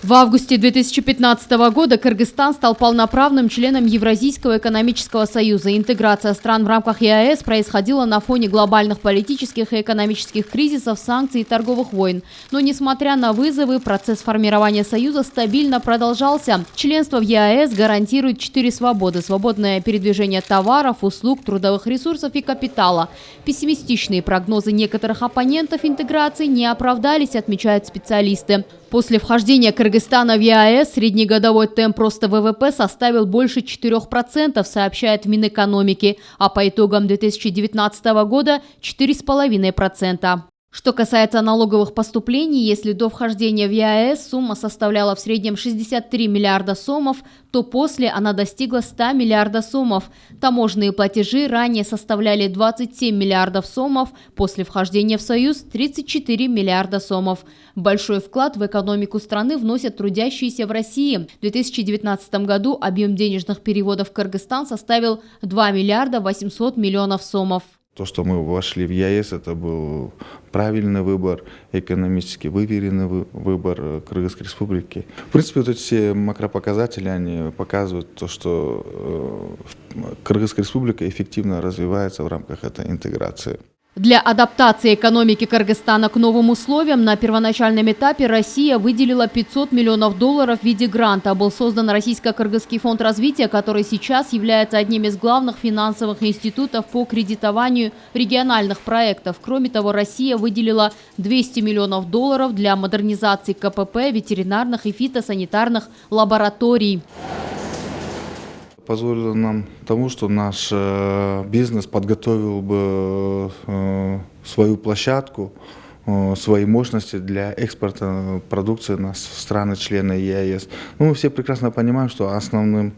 В августе 2015 года Кыргызстан стал полноправным членом Евразийского экономического союза. Интеграция стран в рамках ЕАЭС происходила на фоне глобальных политических и экономических кризисов, санкций и торговых войн. Но, несмотря на вызовы, процесс формирования союза стабильно продолжался. Членство в ЕАЭС гарантирует 4 свободы: свободное передвижение товаров, услуг, трудовых ресурсов и капитала. Пессимистичные прогнозы некоторых оппонентов интеграции не оправдались, отмечают специалисты. После вхождения Кыргызстана в ЕАЭС среднегодовой темп роста ВВП составил больше 4%, сообщает Минэкономики, а по итогам 2019 года – 4,5%. Что касается налоговых поступлений, если до вхождения в ЕАЭС сумма составляла в среднем 63 миллиарда сомов, то после она достигла 100 миллиардов сомов. Таможенные платежи ранее составляли 27 миллиардов сомов, после вхождения в Союз – 34 миллиарда сомов. Большой вклад в экономику страны вносят трудящиеся в России. В 2019 году объем денежных переводов в Кыргызстан составил 2 миллиарда 800 миллионов сомов. То, что мы вошли в ЕАЭС, это был правильный выбор, экономически выверенный выбор Кыргызской республики. В принципе, вот эти все макропоказатели, они показывают то, что Кыргызская республика эффективно развивается в рамках этой интеграции. Для адаптации экономики Кыргызстана к новым условиям на первоначальном этапе Россия выделила $500 миллионов в виде гранта. Был создан Российско-Кыргызский фонд развития, который сейчас является одним из главных финансовых институтов по кредитованию региональных проектов. Кроме того, Россия выделила $200 миллионов для модернизации КПП, ветеринарных и фитосанитарных лабораторий. Позволило нам тому, что наш бизнес подготовил бы свою площадку, свои мощности для экспорта продукции в страны-члены ЕАЭС. Но мы все прекрасно понимаем, что основным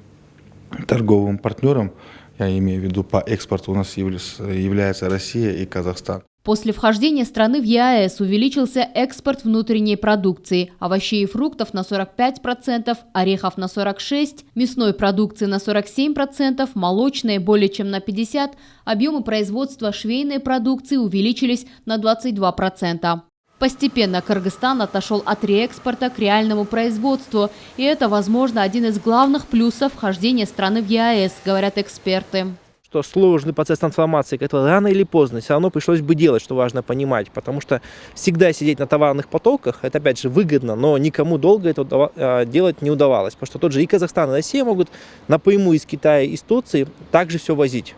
торговым партнером, я имею в виду по экспорту, у нас является Россия и Казахстан. После вхождения страны в ЕАЭС увеличился экспорт внутренней продукции: овощей и фруктов на 45%, орехов на 46%, мясной продукции на 47%, молочной более чем на 50%, объемы производства швейной продукции увеличились на 22%. Постепенно Кыргызстан отошел от реэкспорта к реальному производству, и это, возможно, один из главных плюсов вхождения страны в ЕАЭС, говорят эксперты. Что сложный процесс трансформации, который рано или поздно все равно пришлось бы делать, что важно понимать, потому что всегда сидеть на товарных потоках, это опять же выгодно, но никому долго это делать не удавалось, потому что тот же и Казахстан, и Россия могут напрямую из Китая, из Турции также все возить.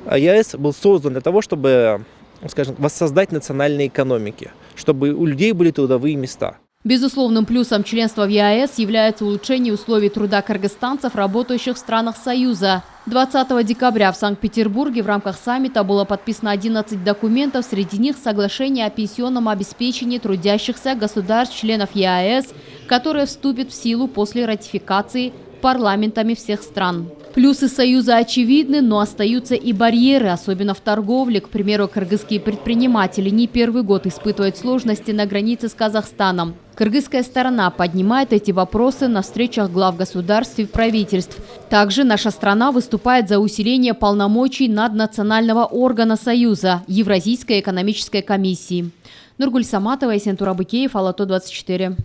ЕАЭС был создан для того, чтобы, скажем, воссоздать национальные экономики, чтобы у людей были трудовые места. Безусловным плюсом членства в ЕАЭС является улучшение условий труда кыргызстанцев, работающих в странах Союза. 20 декабря в Санкт-Петербурге в рамках саммита было подписано 11 документов, среди них соглашение о пенсионном обеспечении трудящихся государств-членов ЕАЭС, которое вступит в силу после ратификации парламентами всех стран. Плюсы Союза очевидны, но остаются и барьеры, особенно в торговле. К примеру, кыргызские предприниматели не первый год испытывают сложности на границе с Казахстаном. Кыргызская сторона поднимает эти вопросы на встречах глав государств и правительств. Также наша страна выступает за усиление полномочий наднационального органа Союза – Евразийской экономической комиссии. Нургуль Саматова, Есентур Абыкеев, Ала-То 24.